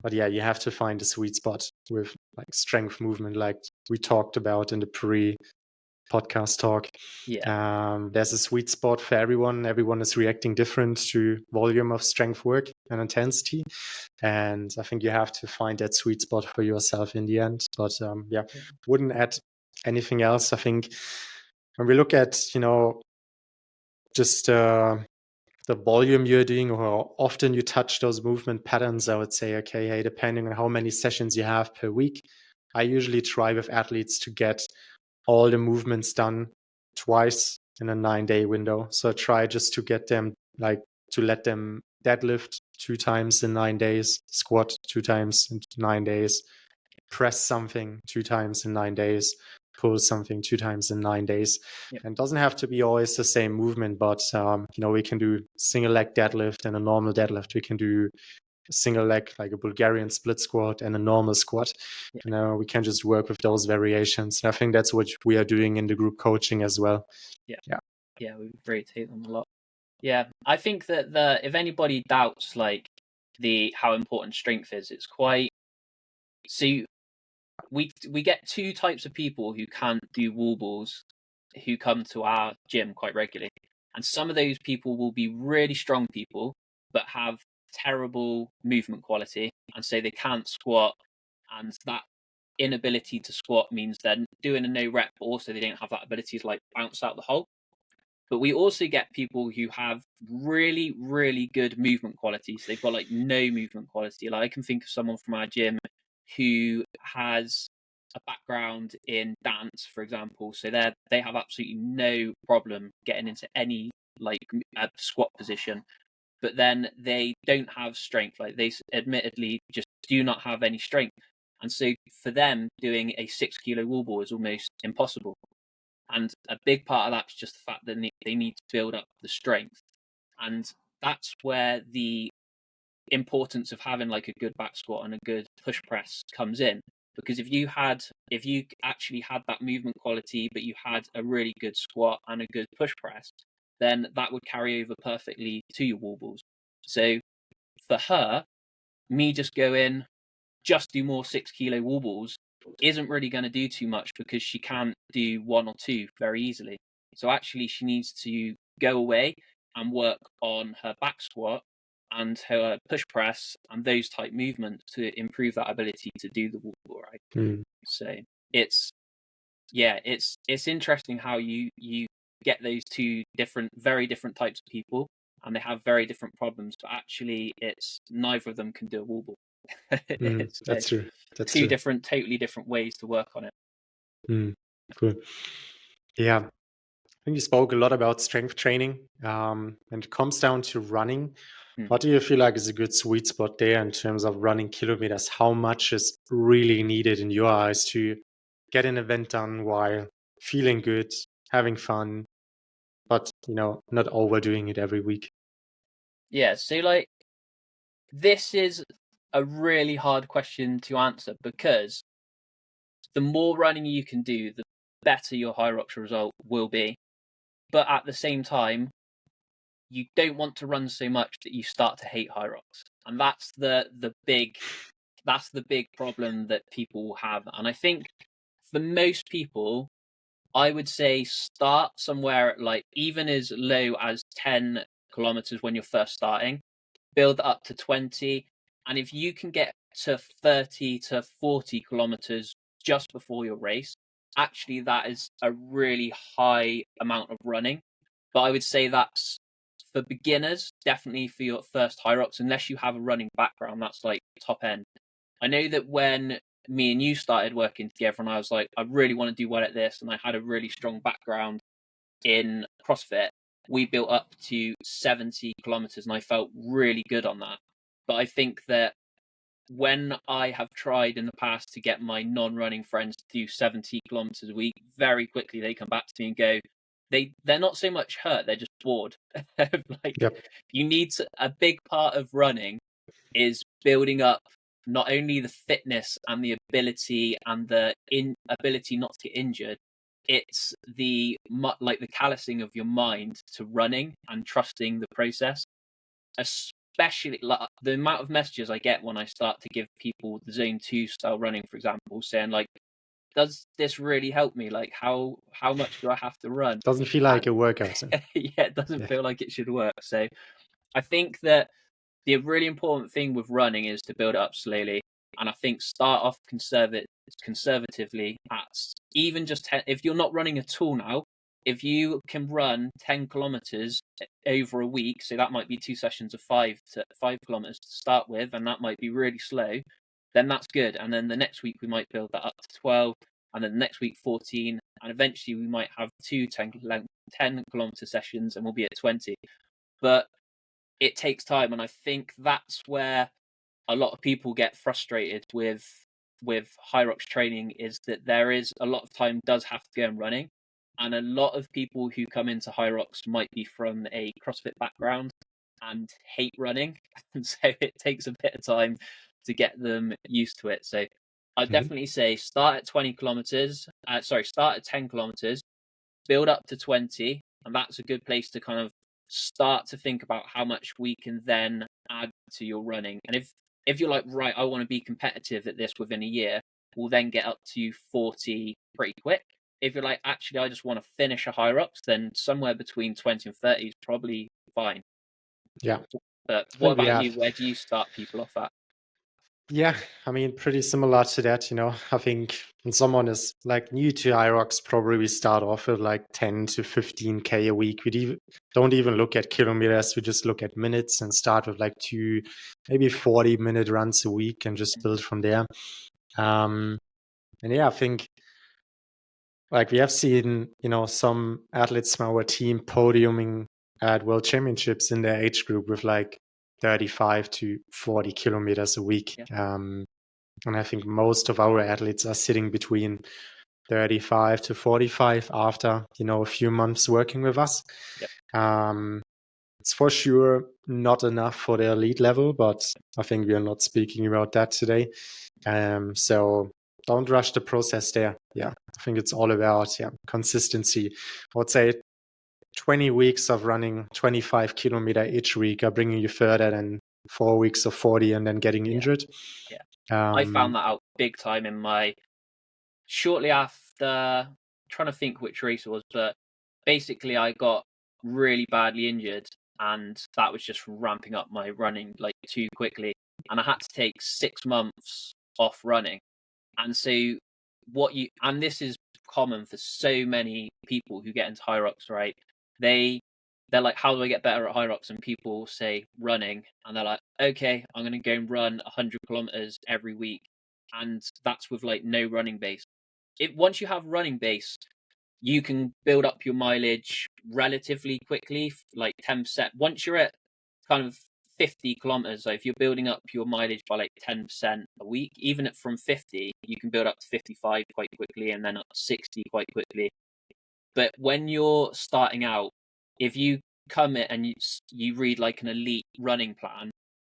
S1: But yeah, you have to find a sweet spot with like strength movement, like we talked about in the pre-podcast talk. There's a sweet spot for everyone. Everyone is reacting different to volume of strength work and intensity. And I think you have to find that sweet spot for yourself in the end. But wouldn't add anything else. I think when we look at, just the volume you're doing or how often you touch those movement patterns, I would say, okay, hey, depending on how many sessions you have per week, I usually try with athletes to get all the movements done twice in a 9-day window. So I try just to get them, like, to let them deadlift 2 times in 9 days, squat 2 times in 9 days, press something 2 times in 9 days, pull something 2 times in 9 days. And it doesn't have to be always the same movement, but we can do single leg deadlift and a normal deadlift. We can do a single leg, like a Bulgarian split squat, and a normal squat. We can just work with those variations. And I think that's what we are doing in the group coaching as well.
S2: Yeah, we rotate them a lot. Yeah, I think that if anybody doubts like how important strength is, it's quite. So we get 2 types of people who can't do wall balls, who come to our gym quite regularly, and some of those people will be really strong people, but have terrible movement quality, and so they can't squat, and that inability to squat means they're doing a no rep, but also they don't have that ability to like bounce out the hole. But we also get people who have really, really good movement quality. So they've got like no movement quality. Like I can think of someone from our gym who has a background in dance, for example. So they have absolutely no problem getting into any like squat position. But then they don't have strength. Like they admittedly just do not have any strength. And so for them, doing a 6-kilo wall ball is almost impossible. And a big part of that's just the fact that they need to build up the strength. And that's where the importance of having like a good back squat and a good push press comes in. Because if you actually had that movement quality, but you had a really good squat and a good push press, then that would carry over perfectly to your wall balls. So for her, me just going, just do more 6-kilo wall balls isn't really going to do too much because she can't do 1 or 2 very easily. So actually she needs to go away and work on her back squat and her push press and those type movements to improve that ability to do the wall ball, right? So it's it's interesting how you get those two very different types of people, and they have very different problems, but actually it's neither of them can do a wall ball. It's
S1: That's true. That's
S2: two
S1: true.
S2: different, totally different ways to work on it.
S1: Cool. Yeah. I think you spoke a lot about strength training. And it comes down to running.
S2: Hmm.
S1: What do you feel like is a good sweet spot there in terms of running kilometers? How much is really needed in your eyes to get an event done while feeling good, having fun, but not overdoing it every week?
S2: Yeah, so like this is a really hard question to answer, because the more running you can do, the better your Hyrox result will be. But at the same time, you don't want to run so much that you start to hate Hyrox, and that's the big problem that people have. And I think for most people, I would say start somewhere at like even as low as 10 kilometers when you're first starting, build up to 20. And if you can get to 30 to 40 kilometers just before your race, actually, that is a really high amount of running. But I would say that's for beginners, definitely for your first Hyrox, unless you have a running background, that's like top end. I know that when me and you started working together, and I was like, I really want to do well at this, and I had a really strong background in CrossFit, we built up to 70 kilometers, and I felt really good on that. But I think that when I have tried in the past to get my non-running friends to do 70 kilometers a week, very quickly they come back to me and go, they're not so much hurt, they're just bored. Like,
S1: Yep.
S2: you need a big part of running is building up not only the fitness and the ability and the ability not to get injured, it's the callousing of your mind to running and trusting the process. Especially like the amount of messages I get when I start to give people the zone 2 style running, for example, saying like, does this really help me? Like, how much do I have to run?
S1: Doesn't feel like a workout. So.
S2: Yeah, it doesn't
S1: Yeah.
S2: feel like it should work. So I think that the really important thing with running is to build it up slowly. And I think start off conservatively at even just 10. If you're not running at all now, if you can run 10 kilometers over a week, so that might be 2 sessions of 5 kilometers to start with, and that might be really slow, then that's good. And then the next week we might build that up to 12, and then the next week 14, and eventually we might have 10 kilometer sessions, and we'll be at 20. But it takes time, and I think that's where a lot of people get frustrated with Hyrox training, is that there is a lot of time does have to go in running, and a lot of people who come into Hyrox might be from a CrossFit background and hate running, and so it takes a bit of time to get them used to it. So I'd definitely say start at 20 kilometers. Start at 10 kilometers, build up to 20, and that's a good place to kind of start to think about how much we can then add to your running. And if you're like, right, I want to be competitive at this within a year, we'll then get up to 40 pretty quick. If you're like, actually, I just want to finish a Hyrox, then somewhere between 20 and 30 is probably fine.
S1: Yeah.
S2: But
S1: I
S2: what
S1: think we
S2: about you?
S1: have.
S2: Where do you start people off at?
S1: Yeah, I mean, pretty similar to that. I think when someone is like new to Hyrox, probably we start off with like 10 to 15K a week. Don't even look at kilometers. We just look at minutes and start with like 2, maybe 40-minute runs a week and just build from there. And yeah, I think like we have seen, some athletes from our team podiuming at World Championships in their age group with like 35 to 40 kilometers a week.
S2: Yeah.
S1: And I think most of our athletes are sitting between 35 to 45 after, a few months working with us.
S2: Yep.
S1: It's for sure not enough for the elite level, but I think we are not speaking about that today. So don't rush the process there. Yeah, I think it's all about consistency. I would say 20 weeks of running 25 kilometer each week are bringing you further than 4 weeks of 40 and then getting injured.
S2: Yeah. I found that out big time in shortly after, trying to think which race it was, but basically I got really badly injured, and that was just ramping up my running like too quickly, and I had to take 6 months off running. And so and this is common for so many people who get into Hyrox, right? They're like, how do I get better at Hyrox? And people say running, and they're like, okay, I'm going to go and run 100 kilometers every week. And that's with like no running base. Once you have running base, you can build up your mileage relatively quickly, like 10%. Once you're at kind of 50 kilometers, so if you're building up your mileage by like 10% a week, even from 50, you can build up to 55 quite quickly and then up to 60 quite quickly. But when you're starting out, if you come in and you read like an elite running plan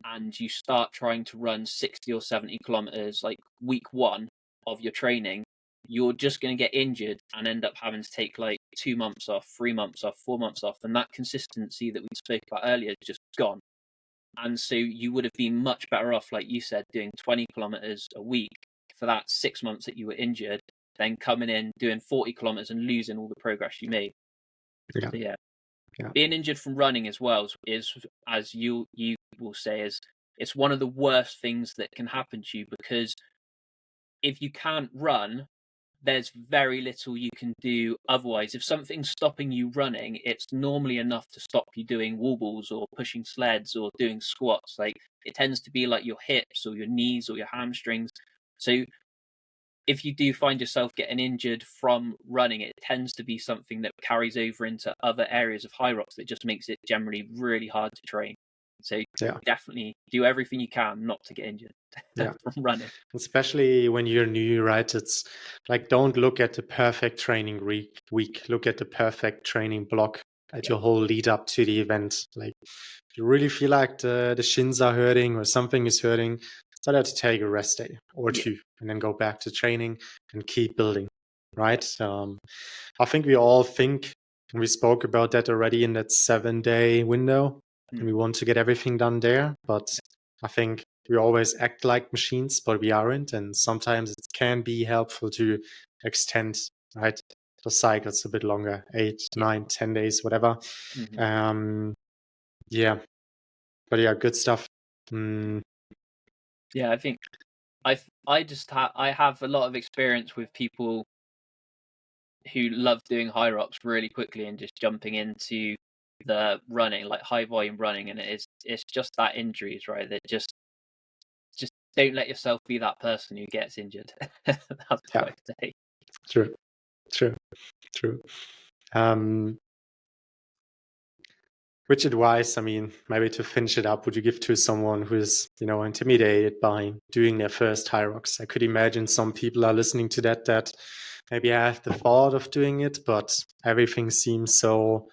S2: and you start trying to run 60 or 70 kilometers like week one of your training, you're just going to get injured and end up having to take like 2 months off, 3 months off, 4 months off. And that consistency that we spoke about earlier is just gone. And so you would have been much better off, like you said, doing 20 kilometers a week for that 6 months that you were injured, than coming in doing 40 kilometers and losing all the progress you made.
S1: Yeah.
S2: So yeah.
S1: Yeah.
S2: Being injured from running as well is, as you will say, is it's one of the worst things that can happen to you, because if you can't run, there's very little you can do otherwise. If something's stopping you running, it's normally enough to stop you doing wall balls or pushing sleds or doing squats. Like, it tends to be like your hips or your knees or your hamstrings. So if you do find yourself getting injured from running, it tends to be something that carries over into other areas of Hyrox that just makes it generally really hard to train. So definitely do everything you can not to get injured from running.
S1: Especially when you're new, right? It's like, don't look at the perfect training week. Look at the perfect training block at your whole lead up to the event. Like, if you really feel like the shins are hurting or something is hurting, it's better to take a rest day or two and then go back to training and keep building, right? I think we all think, and we spoke about that already in that 7-day window, and we want to get everything done there. But I think we always act like machines, but we aren't. And sometimes it can be helpful to extend, right, the cycles a bit longer, 8, 9, 10 days, whatever. Yeah. But yeah, good stuff.
S2: Yeah, I think I have a lot of experience with people who love doing Hyrox really quickly and just jumping into the running, like high volume running, and it's just that injuries, right? That just don't let yourself be that person who gets injured. That's what I say.
S1: True. Which advice, I mean, maybe to finish it up, would you give to someone who is, intimidated by doing their first Hyrox? I could imagine some people are listening to that maybe have the thought of doing it, but everything seems so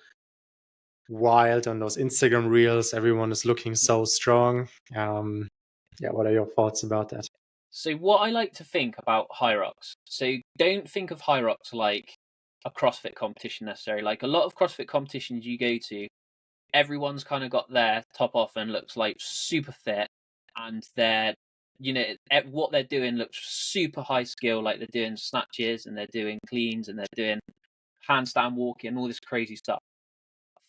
S1: wild on those Instagram reels. Everyone is looking so strong. What are your thoughts about that?
S2: So what I like to think about Hyrox, so don't think of Hyrox like a CrossFit competition necessarily. Like, a lot of CrossFit competitions you go to, everyone's kind of got their top off and looks like super fit, and they're, what they're doing looks super high skill, like they're doing snatches and they're doing cleans and they're doing handstand walking and all this crazy stuff.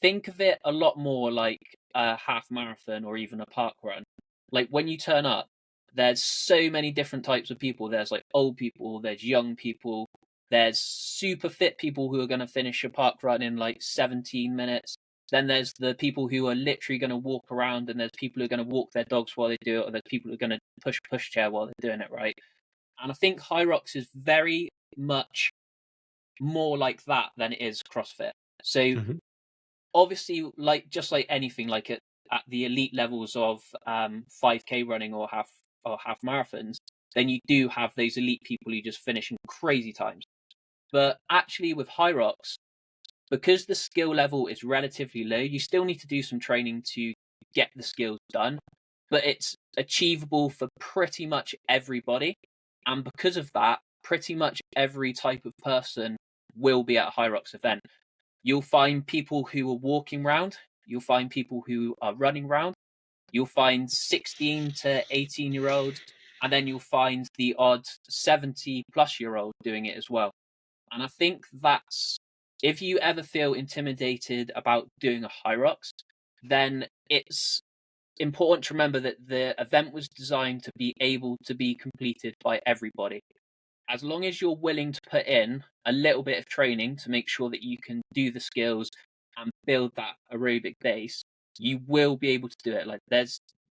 S2: Think of it a lot more like a half marathon or even a park run. Like, when you turn up, there's so many different types of people. There's like old people, there's young people, there's super fit people who are going to finish a park run in like 17 minutes. Then there's the people who are literally going to walk around, and there's people who are going to walk their dogs while they do it, or there's people who are going to push pushchair while they're doing it, right? And I think Hyrox is very much more like that than it is CrossFit. So obviously, like, just like anything, like at the elite levels of 5K running or half marathons, then you do have those elite people who just finish in crazy times. But actually with Hyrox, because the skill level is relatively low, you still need to do some training to get the skills done, but it's achievable for pretty much everybody. And because of that, pretty much every type of person will be at a Hyrox event. You'll find people who are walking round, you'll find people who are running round, you'll find 16 to 18-year-olds, and then you'll find the odd 70-plus-year-old doing it as well. And I think that's, if you ever feel intimidated about doing a Hyrox, then it's important to remember that the event was designed to be able to be completed by everybody. as long as you're willing to put in a little bit of training to make sure that you can do the skills and build that aerobic base, you will be able to do it. Like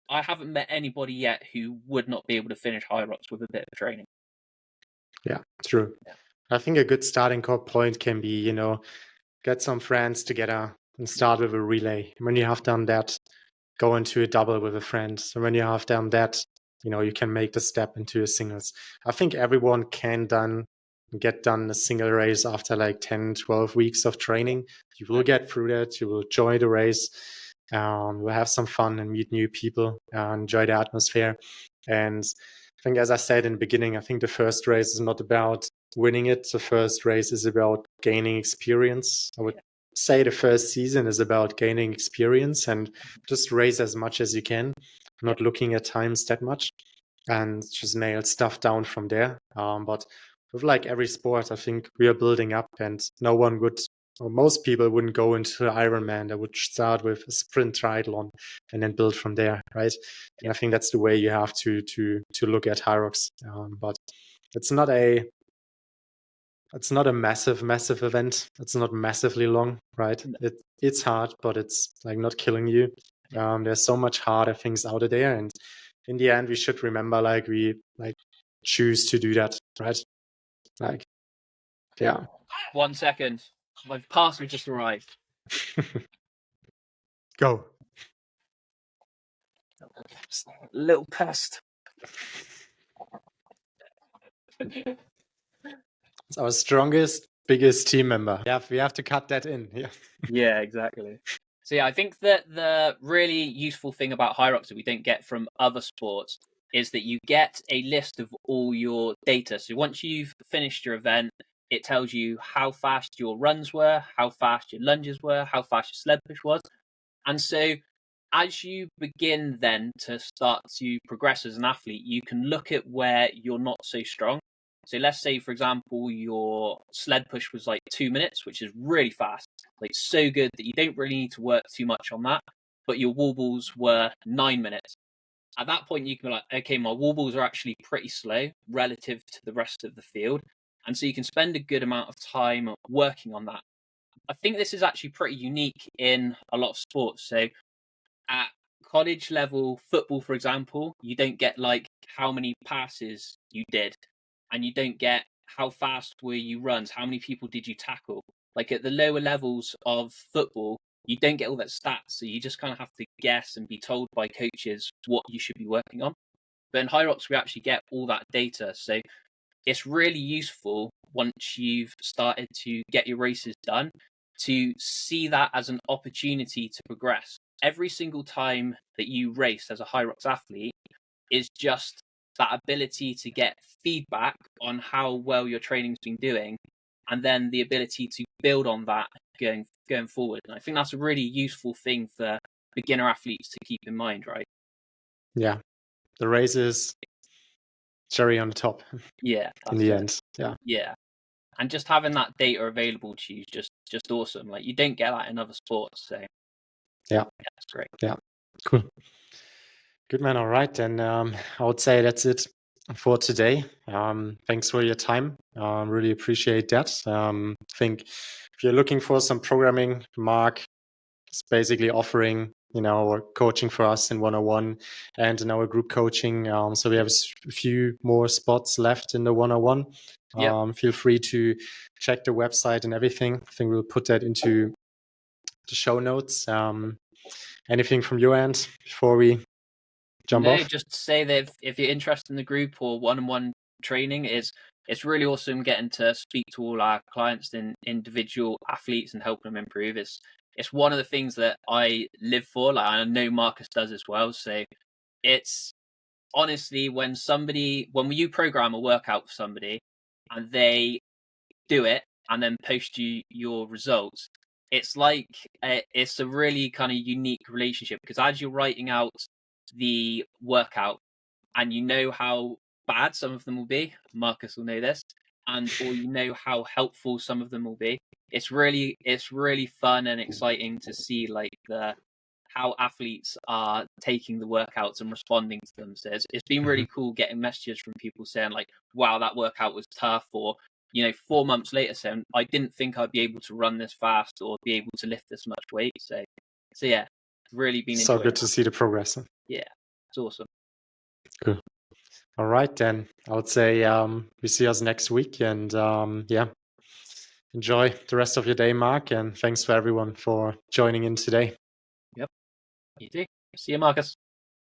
S2: I haven't met anybody yet who would not be able to finish Hyrox with a bit of training.
S1: Yeah, true.
S2: Yeah.
S1: I think a good starting point can be, get some friends together and start with a relay. When you have done that, go into a double with a friend. So when you have done that, you can make the step into a singles. I think everyone can get done a single race after like 10, 12 weeks of training. You will get through that. You will enjoy the race. We'll have some fun and meet new people, enjoy the atmosphere. And I think, as I said in the beginning, I think the first race is not about winning it. The first race is about gaining experience. I would say the first season is about gaining experience and just race as much as you can, not looking at times that much, and just nail stuff down from there. But with like every sport, I think we are building up, and no one would, or most people wouldn't go into Ironman. They would start with a sprint triathlon and then build from there, right? And I think that's the way you have to look at Hyrox. But it's not a massive event. It's not massively long, right? It's hard, but it's like not killing you. There's so much harder things out there, and in the end, we should remember we choose to do that, right? Like, yeah.
S2: 1 second, my parcel just arrived.
S1: Go.
S2: Little pest.
S1: It's our strongest, biggest team member. We have to cut that in. Yeah.
S2: Yeah, exactly. So yeah, I think that the really useful thing about Hyrox that we don't get from other sports is that you get a list of all your data. So once you've finished your event, it tells you how fast your runs were, how fast your lunges were, how fast your sled push was. And so as you begin then to start to progress as an athlete, you can look at where you're not so strong. So let's say, for example, your sled push was like 2 minutes, which is really fast, like so good that you don't really need to work too much on that. But your wall balls were 9 minutes. At that point, you can be like, okay, my wall balls are actually pretty slow relative to the rest of the field. And so you can spend a good amount of time working on that. I think this is actually pretty unique in a lot of sports. So at college level football, for example, you don't get like how many passes you did, and you don't get how fast were you runs, how many people did you tackle. Like at the lower levels of football, you don't get all that stats, so you just kind of have to guess and be told by coaches what you should be working on. But in Hyrox, we actually get all that data, so it's really useful once you've started to get your races done to see that as an opportunity to progress. Every single time that you race as a Hyrox athlete is just that ability to get feedback on how well your training's been doing, and then the ability to build on that going forward. And I think that's a really useful thing for beginner athletes to keep in mind, right?
S1: Yeah. The race is cherry on the top.
S2: Yeah.
S1: In the end. Yeah.
S2: Yeah. And just having that data available to you is just awesome. Like you don't get that in other sports. So
S1: yeah,
S2: that's great.
S1: Yeah. Cool. Good, man. All right. Then I would say that's it for today. Thanks for your time. Really appreciate that. I think if you're looking for some programming, Mark is basically offering, coaching for us in 101 and in our group coaching. So we have a few more spots left in the 101. Feel free to check the website and everything. I think we'll put that into the show notes. Anything from your end before we jump off?
S2: Just say that if you're interested in the group or one-on-one training, it's really awesome getting to speak to all our clients and individual athletes and helping them improve. It's one of the things that I live for. Like I know Marcus does as well. So it's honestly when you program a workout for somebody and they do it and then post you your results, it's like it's a really kind of unique relationship because as you're writing out the workout and you know how bad some of them will be, Marcus will know this, or you know how helpful some of them will be. It's really fun and exciting to see like how athletes are taking the workouts and responding to them. So it's been really cool getting messages from people saying like, wow, that workout was tough, or 4 months later saying, I didn't think I'd be able to run this fast or be able to lift this much weight. So yeah, really been
S1: So
S2: enjoying
S1: good
S2: that.
S1: to see the progress.
S2: Yeah, it's awesome.
S1: Cool. All right, then I would say we see us next week, and enjoy the rest of your day, Mark, and thanks for everyone for joining in today.
S2: Yep, you too. See you, Marcus.